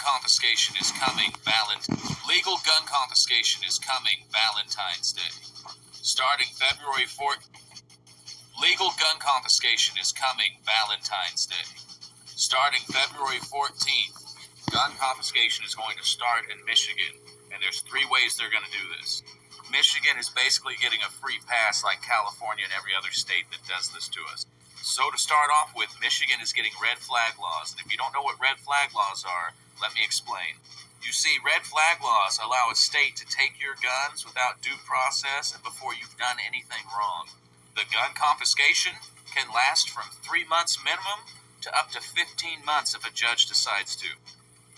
confiscation is coming. Legal gun confiscation is coming Valentine's Day. Starting February 4th. Legal gun confiscation is coming Valentine's Day. Starting February 14th. Gun confiscation is going to start in Michigan, and there's 3 ways they're going to do this. Michigan is basically getting a free pass like California and every other state that does this to us. So to start off with, Michigan is getting red flag laws. And if you don't know what red flag laws are, let me explain. You see, red flag laws allow a state to take your guns without due process and before you've done anything wrong. The gun confiscation can last from 3 months minimum to up to 15 months if a judge decides to.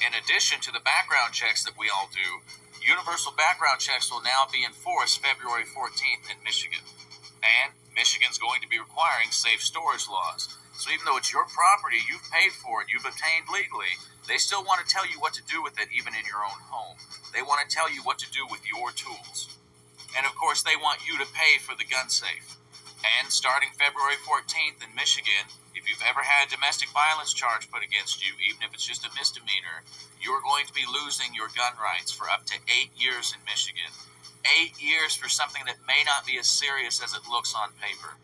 In addition to the background checks that we all do, universal background checks will now be enforced February 14th in Michigan. And Michigan's going to be requiring safe storage laws. So even though it's your property, you've paid for it, you've obtained legally, they still want to tell you what to do with it even in your own home. They want to tell you what to do with your tools. And of course, they want you to pay for the gun safe. And starting February 14th in Michigan, if you've ever had a domestic violence charge put against you, even if it's just a misdemeanor, you're going to be losing your gun rights for up to 8 years in Michigan. 8 years for something that may not be as serious as it looks on paper.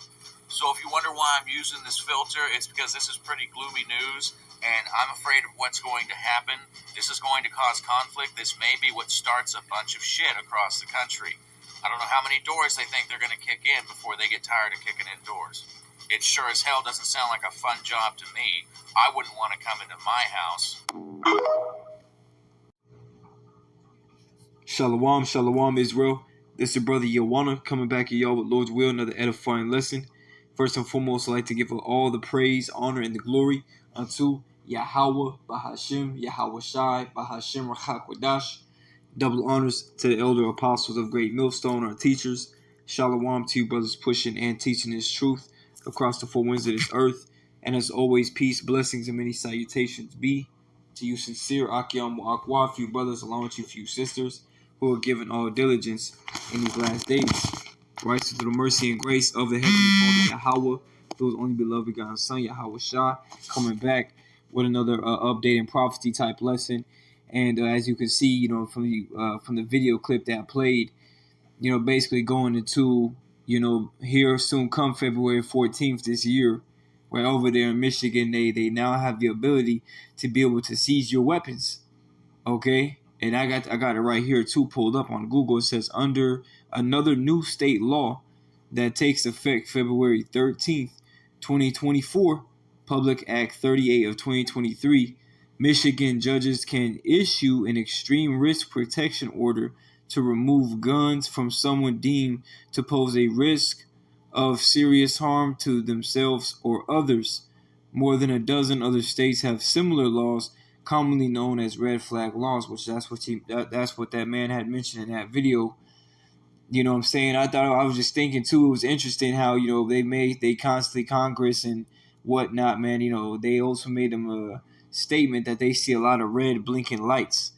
So if you wonder why I'm using this filter, it's because this is pretty gloomy news, and I'm afraid of what's going to happen. This is going to cause conflict. This may be what starts a bunch of shit across the country. I don't know how many doors they think they're going to kick in before they get tired of kicking in doors. It sure as hell doesn't sound like a fun job to me. I wouldn't want to come into my house. Shalom, shalom, Israel. This is your brother Yawana coming back at y'all with Lord's will, another edifying lesson. First and foremost, I'd like to give all the praise, honor, and the glory unto Yahweh, Bahashim, Yahweh Shai, Bahashim, Rachakwadash. Double honors to the elder apostles of Great Millstone, our teachers. Shalom to you brothers pushing and teaching His truth across the 4 winds of this earth. And as always, peace, blessings, and many salutations be to you sincere Akyam Akwa, few brothers, along with you few sisters, who are given all diligence in these last days. Right, so through the mercy and grace of the Heavenly Father, Yahweh, through His only beloved God's Son, Yahweh Shah, coming back with another update and prophecy type lesson. And as you can see, from the video clip that I played, basically going into, here soon come February 14th this year, right over there in Michigan, they now have the ability to be able to seize your weapons. Okay, and I got it right here too, pulled up on Google. It says under another new state law that takes effect February 13th, 2024, Public Act 38 of 2023. Michigan judges can issue an extreme risk protection order to remove guns from someone deemed to pose a risk of serious harm to themselves or others. More than a dozen other states have similar laws, commonly known as red flag laws, which that's what that man had mentioned in that video. You know what I'm saying? I was just thinking too, it was interesting how, they constantly Congress and whatnot, man, they also made them a statement that they see a lot of red blinking lights.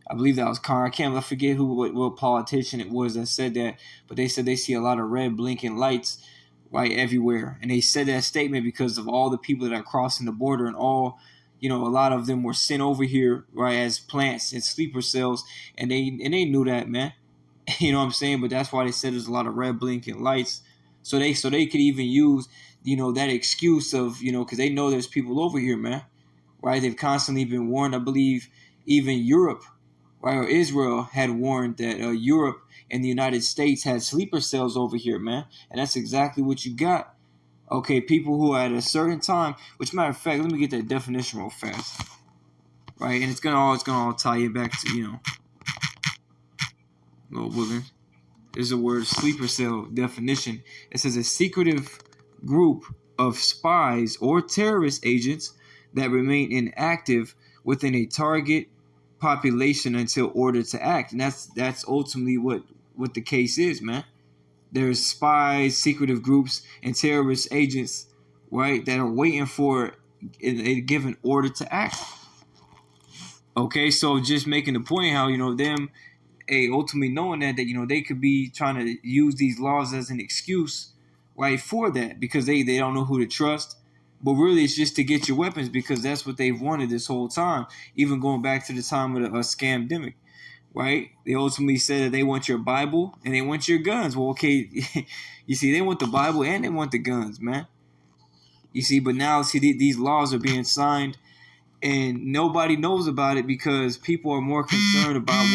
I believe that was I forget what politician it was that said that, but they said they see a lot of red blinking lights right everywhere. And they said that statement because of all the people that are crossing the border and all, a lot of them were sent over here, right, as plants and sleeper cells, and they knew that, man. You know what I'm saying? But that's why they said there's a lot of red blinking lights. So they could even use, that excuse of, because they know there's people over here, man. Right? They've constantly been warned. I believe even Europe, right, or Israel had warned that Europe and the United States had sleeper cells over here, man. And that's exactly what you got. Okay, people who at a certain time, which matter of fact, let me get that definition real fast. Right, and it's gonna all tie you back to, little woman. There's a word sleeper cell definition. It says a secretive group of spies or terrorist agents that remain inactive within a target population until ordered to act. And that's ultimately what the case is, man. There's spies, secretive groups, and terrorist agents, right, that are waiting for a given order to act. Okay, so just making the point how, them ultimately knowing that they could be trying to use these laws as an excuse, right, for that, because they don't know who to trust. But really, it's just to get your weapons because that's what they've wanted this whole time, even going back to the time of the scamdemic, right? They ultimately said that they want your Bible and they want your guns. Well, okay, you see, they want the Bible and they want the guns, man. You see, but now, see, these laws are being signed and nobody knows about it because people are more concerned about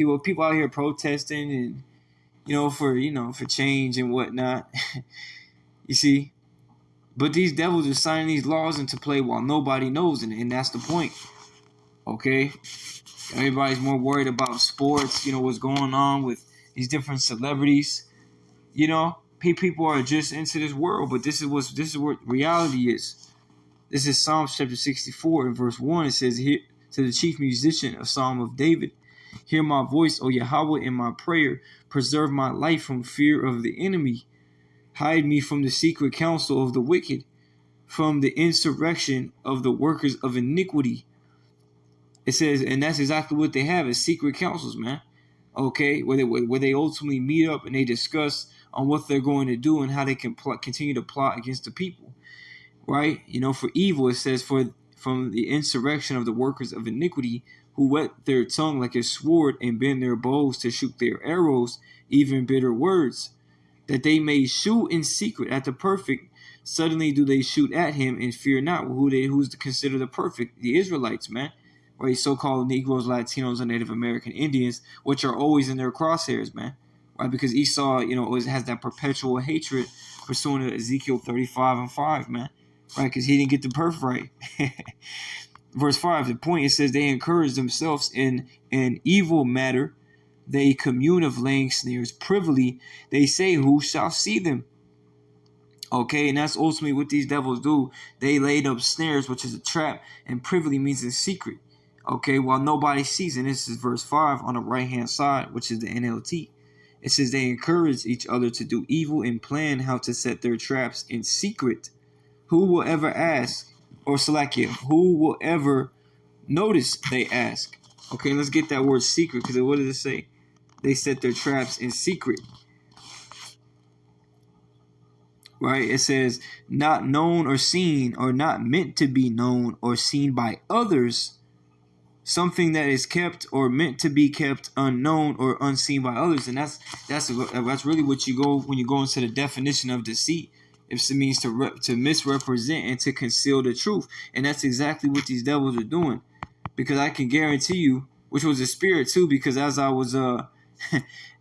what, people out here protesting and, for change and whatnot. You see? But these devils are signing these laws into play while nobody knows, and that's the point. Okay? Everybody's more worried about sports, what's going on with these different celebrities. People are just into this world, but this is what reality is. This is Psalms chapter 64 and verse 1. It says here to the chief musician, a psalm of David, hear my voice, O Yahweh, in my prayer. Preserve my life from fear of the enemy. Hide me from the secret counsel of the wicked, from the insurrection of the workers of iniquity. It says, and that's exactly what they have, is secret councils, man. Okay, where they ultimately meet up and they discuss on what they're going to do and how they can continue to plot against the people, right? For evil, it says, from the insurrection of the workers of iniquity, who whet their tongue like a sword and bend their bows to shoot their arrows, even bitter words, that they may shoot in secret at the perfect. Suddenly do they shoot at him and fear not. Who's considered the perfect? The Israelites, man. Right, so-called Negroes, Latinos, and Native American Indians, which are always in their crosshairs, man. Right, because Esau, always has that perpetual hatred pursuant to Ezekiel 35:5, man. Right, because he didn't get the birth right. Verse 5, the point, it says, they encourage themselves in an evil matter. They commune of laying snares privily. They say, who shall see them? Okay, and that's ultimately what these devils do. They laid up snares, which is a trap, and privily means in secret. Okay, while nobody sees, and this is verse 5 on the right-hand side, which is the NLT. It says they encourage each other to do evil and plan how to set their traps in secret. Who will ever ask, or Salakia, who will ever notice, they ask. Okay, let's get that word secret, because what does it say? They set their traps in secret. Right? It says, not known or seen, or not meant to be known or seen by others. Something that is kept or meant to be kept unknown or unseen by others. And that's really what you go when you go into the definition of deceit. It means to misrepresent and to conceal the truth. And that's exactly what these devils are doing. Because I can guarantee you, which was a spirit too, because as I was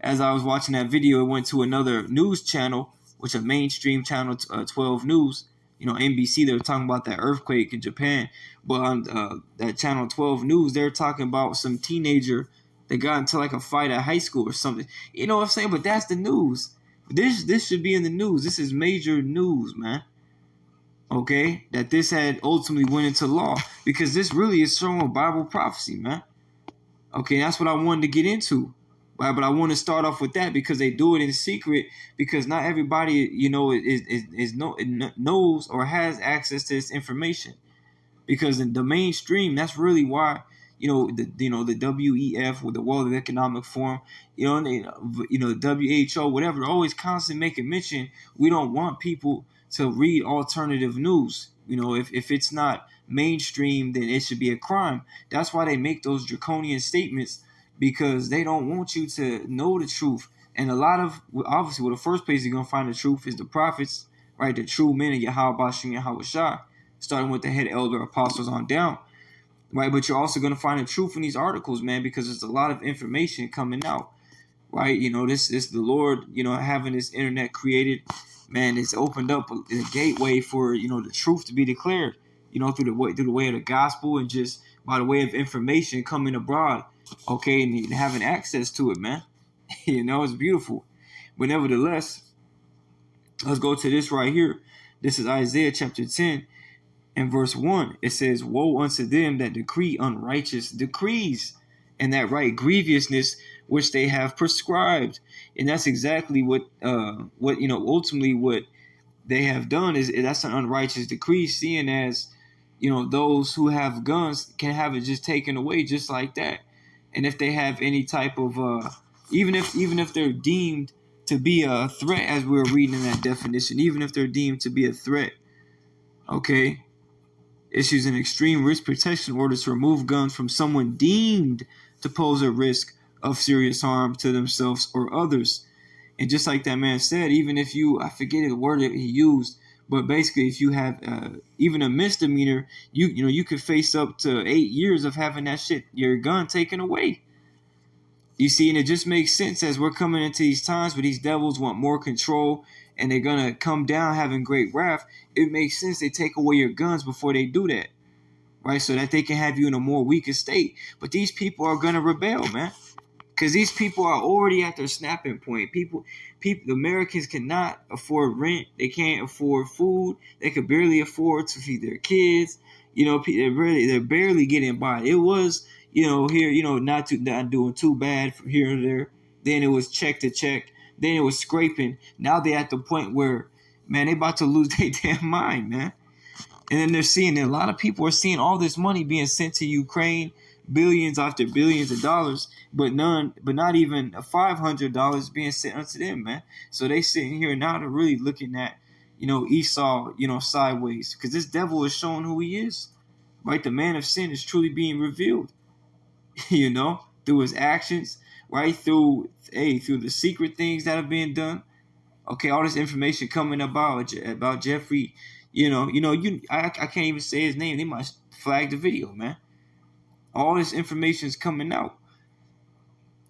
watching that video, it went to another news channel, which a mainstream channel, 12 News, NBC, they were talking about that earthquake in Japan. But on that channel 12 News, they're talking about some teenager that got into like a fight at high school or something. You know what I'm saying? But that's the news. This should be in the news. This is major news, man. Okay? That this had ultimately went into law. Because this really is showing Bible prophecy, man. Okay, that's what I wanted to get into. Right, but I want to start off with that because they do it in secret because not everybody, knows or has access to this information. Because in the mainstream, that's really why, the WEF or the World Economic Forum, the WHO, whatever, they're always constantly making mention. We don't want people to read alternative news. If it's not mainstream, then it should be a crime. That's why they make those draconian statements. Because they don't want you to know the truth. And obviously, the first place you're going to find the truth is the prophets, right? The true men of Yahweh Bashim Yahweh Shah, starting with the head elder apostles on down, right? But you're also going to find the truth in these articles, man, because there's a lot of information coming out, right? This the Lord, having this internet created, man, it's opened up a gateway for, the truth to be declared, through the way of the gospel and just by the way of information coming abroad. Okay, and having access to it, man. It's beautiful. But nevertheless, let's go to this right here. This is Isaiah chapter 10 and verse 1. It says, woe unto them that decree unrighteous decrees, and that write grievousness which they have prescribed. And that's exactly what ultimately what they have done is that's an unrighteous decree, seeing as, those who have guns can have it just taken away just like that. And if they have any type of, even if they're deemed to be a threat, as we're reading in that definition, even if they're deemed to be a threat, Okay, issues an extreme risk protection order to remove guns from someone deemed to pose a risk of serious harm to themselves or others. And just like that man said, even if you, I forget the word that he used, but basically, if you have even a misdemeanor, you could face up to 8 years of having that shit, your gun taken away. You see, and it just makes sense as we're coming into these times where these devils want more control and they're gonna come down having great wrath. It makes sense they take away your guns before they do that, right? So that they can have you in a more weaker state. But these people are gonna rebel, man. Because these people are already at their snapping point. People, Americans cannot afford rent. They can't afford food. They could barely afford to feed their kids. They're barely getting by. It was, here, not doing too bad from here and there. Then it was check to check. Then it was scraping. Now they're at the point where, man, they about to lose their damn mind, man. And then they're seeing, a lot of people are seeing all this money being sent to Ukraine, billions after billions of dollars, but not even $500 being sent unto them, man. So they sitting here now to really looking at, Esau, sideways, because this devil is showing who he is, right? The man of sin is truly being revealed, through his actions, right? Through the secret things that are being done. Okay, all this information coming about Jeffrey, I can't even say his name. They might flag the video, man. All this information is coming out.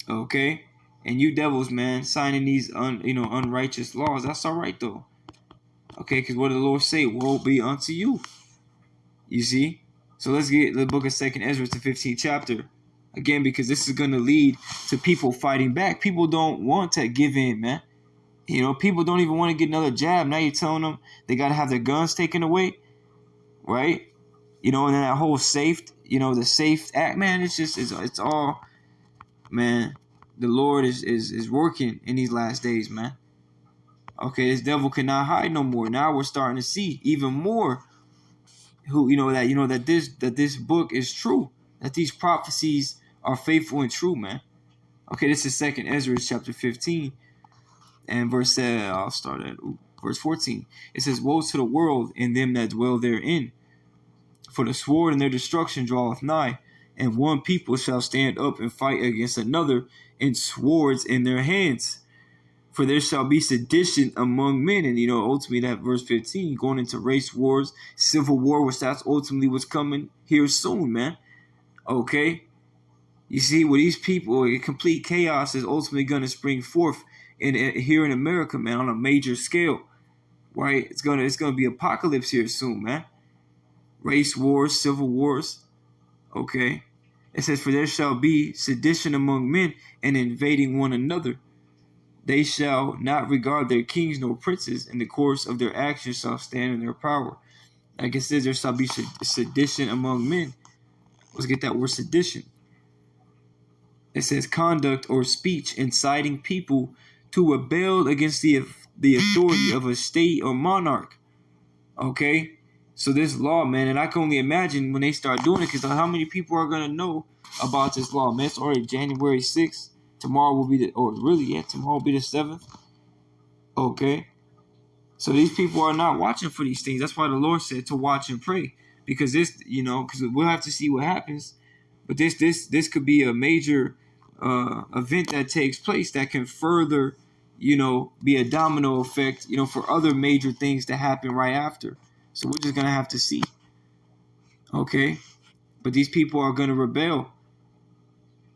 Okay, and you devils, man, signing these unrighteous laws. That's all right though. Okay, because what did the Lord say? Woe be unto you. You see. So let's get the book of 2nd Ezra to 15th chapter. Again, because this is going to lead to people fighting back. People don't want to give in, man. People don't even want to get another jab. Now you're telling them they got to have their guns taken away, right? And then that whole safe, the SAFE Act, man, it's all, man, the Lord is working in these last days, man. Okay, this devil cannot hide no more. Now we're starting to see even more that this book is true, that these prophecies are faithful and true, man. Okay, this is 2nd Ezra chapter 15 and I'll start at verse 14. It says, "Woe to the world and them that dwell therein, for the sword and their destruction draweth nigh, and one people shall stand up and fight against another, and swords in their hands. For there shall be sedition among men." And ultimately that verse 15 going into race wars, civil war, which that's ultimately what's coming here soon, man. Okay, you see, with these people, complete chaos is ultimately going to spring forth here in America, man, on a major scale, right? It's gonna be apocalypse here soon, man. Race wars, civil wars. Okay, it says, "For there shall be sedition among men, and invading one another. They shall not regard their kings nor princes, and the course of their actions shall stand in their power." Like it says, there shall be sedition among men. Let's get that word sedition. It says conduct or speech inciting people to rebel against the authority of a state or monarch. Okay, so this law, man, and I can only imagine when they start doing it, because how many people are gonna know about this law, man? It's already January 6th. Tomorrow will be tomorrow will be the 7th. Okay, so these people are not watching for these things. That's why the Lord said to watch and pray, because this, because we'll have to see what happens. But this could be a major event that takes place that can further, be a domino effect, for other major things to happen right after. So we're just gonna have to see. Okay, but these people are gonna rebel.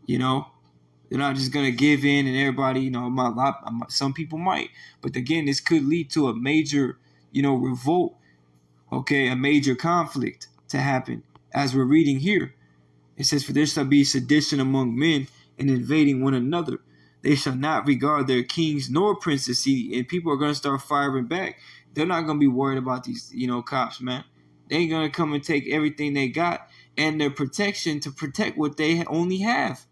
They're not just gonna give in, and everybody, some people might, but again, this could lead to a major, revolt. Okay, a major conflict to happen, as we're reading here. It says, "For there shall be sedition among men, and invading one another. They shall not regard their kings nor princes." See, and people are going to start firing back. They're not going to be worried about these, cops, man. They ain't going to come and take everything they got and their protection to protect what they only have,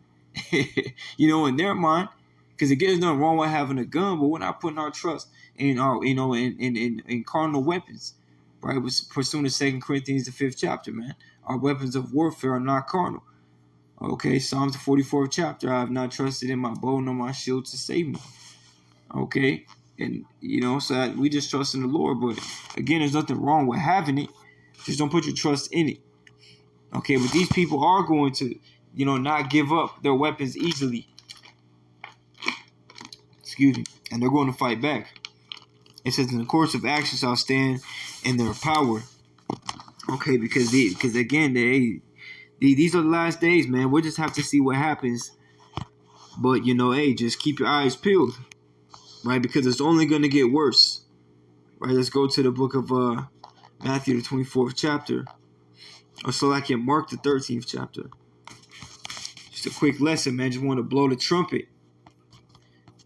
in their mind. Because again, there's nothing wrong with having a gun, but we're not putting our trust in our, in carnal weapons, right? We're pursuing 2 Corinthians, the 5th chapter, man. Our weapons of warfare are not carnal. Okay, Psalms the 44th chapter, "I have not trusted in my bow nor my shield to save me." Okay, and so we just trust in the Lord. But again, there's nothing wrong with having it. Just don't put your trust in it. Okay, but these people are going to, not give up their weapons easily. Excuse me. And they're going to fight back. It says, in the course of action shall stand in their power. Okay, because again, these are the last days, man. We'll just have to see what happens. But, hey, just keep your eyes peeled. Right? Because it's only going to get worse. Right? Let's go to the book of Matthew, the 24th chapter. Or so I can Mark, the 13th chapter. Just a quick lesson, man. Just want to blow the trumpet.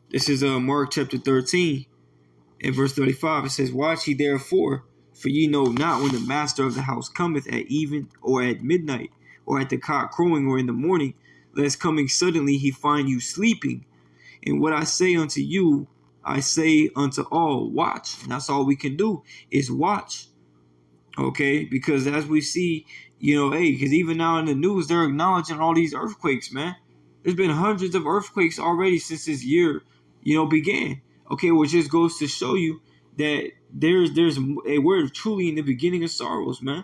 This is Mark chapter 13. In verse 35, it says, Watch ye therefore, for ye know not when the master of the house cometh at even, or at midnight, or at the cock crowing, or in the morning, lest coming suddenly he find you sleeping. And what I say unto you, I say unto all, watch. And that's all we can do is watch. Okay, because as we see, because even now in the news, they're acknowledging all these earthquakes, man. There's been hundreds of earthquakes already since this year, began. Okay, which just goes to show you that we're truly in the beginning of sorrows, man.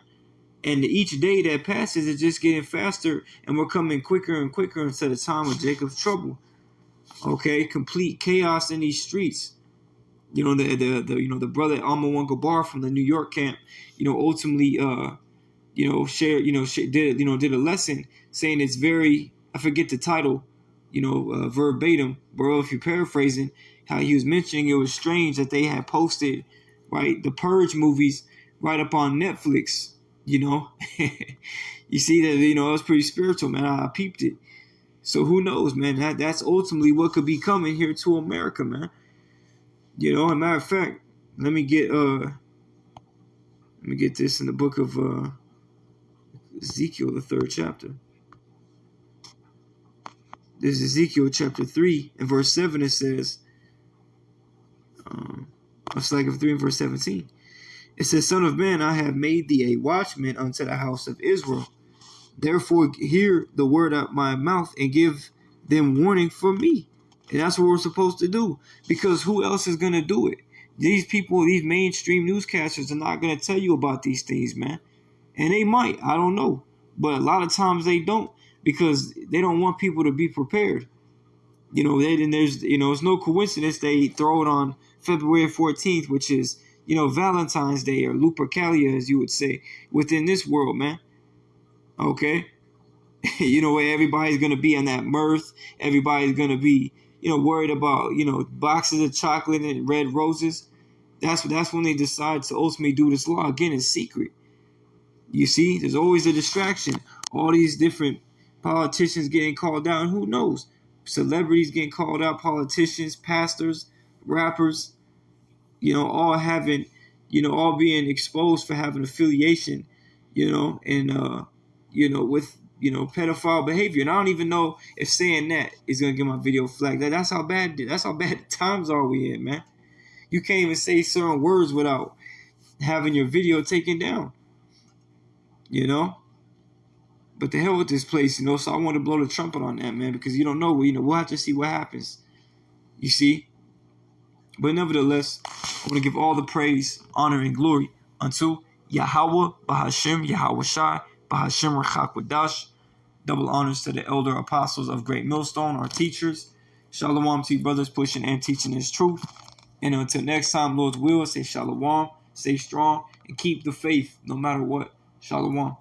And each day that passes is just getting faster, and we're coming quicker and quicker into the time of Jacob's trouble. Okay, complete chaos in these streets. The brother Alma Gabar from the New York camp, ultimately did a lesson saying it's very, I forget the title, verbatim, bro, if you're paraphrasing, how he was mentioning it was strange that they had posted, right, the Purge movies right up on Netflix, You see that, it was pretty spiritual, man. I peeped it. So who knows, man? That's ultimately what could be coming here to America, man. As a matter of fact, let me get this in the book of Ezekiel, the 3rd chapter. This is Ezekiel chapter 3 and verse 7. It says, it's like 3 and verse 17. It says, Son of man, I have made thee a watchman unto the house of Israel. Therefore hear the word out my mouth and give them warning for me. And that's what we're supposed to do. Because who else is going to do it? These people, these mainstream newscasters are not going to tell you about these things, man. And they might. I don't know. But a lot of times they don't. Because they don't want people to be prepared. It's no coincidence they throw it on February 14th, which is, Valentine's Day, or Lupercalia, as you would say, within this world, man. Okay? Where everybody's going to be on that mirth. Everybody's going to be, worried about, boxes of chocolate and red roses. That's when they decide to ultimately do this law, again, in secret. You see, there's always a distraction. All these different politicians getting called out, and who knows? Celebrities getting called out, politicians, pastors, rappers, all having, all being exposed for having affiliation, and, with, pedophile behavior. And I don't even know if saying that is going to get my video flagged. That's how bad the times are we in, man. You can't even say certain words without having your video taken down, But the hell with this place, so I want to blow the trumpet on that, man, because you don't know, we'll have to see what happens. You see? But nevertheless, I want to give all the praise, honor, and glory unto Yahweh, Bahashem, Yahweh Shai, Bahashem Rachakwadash. Double honors to the elder apostles of Great Millstone, our teachers. Shalom to you brothers pushing and teaching this truth. And until next time, Lord's will, say shalom, stay strong, and keep the faith no matter what. Shalom.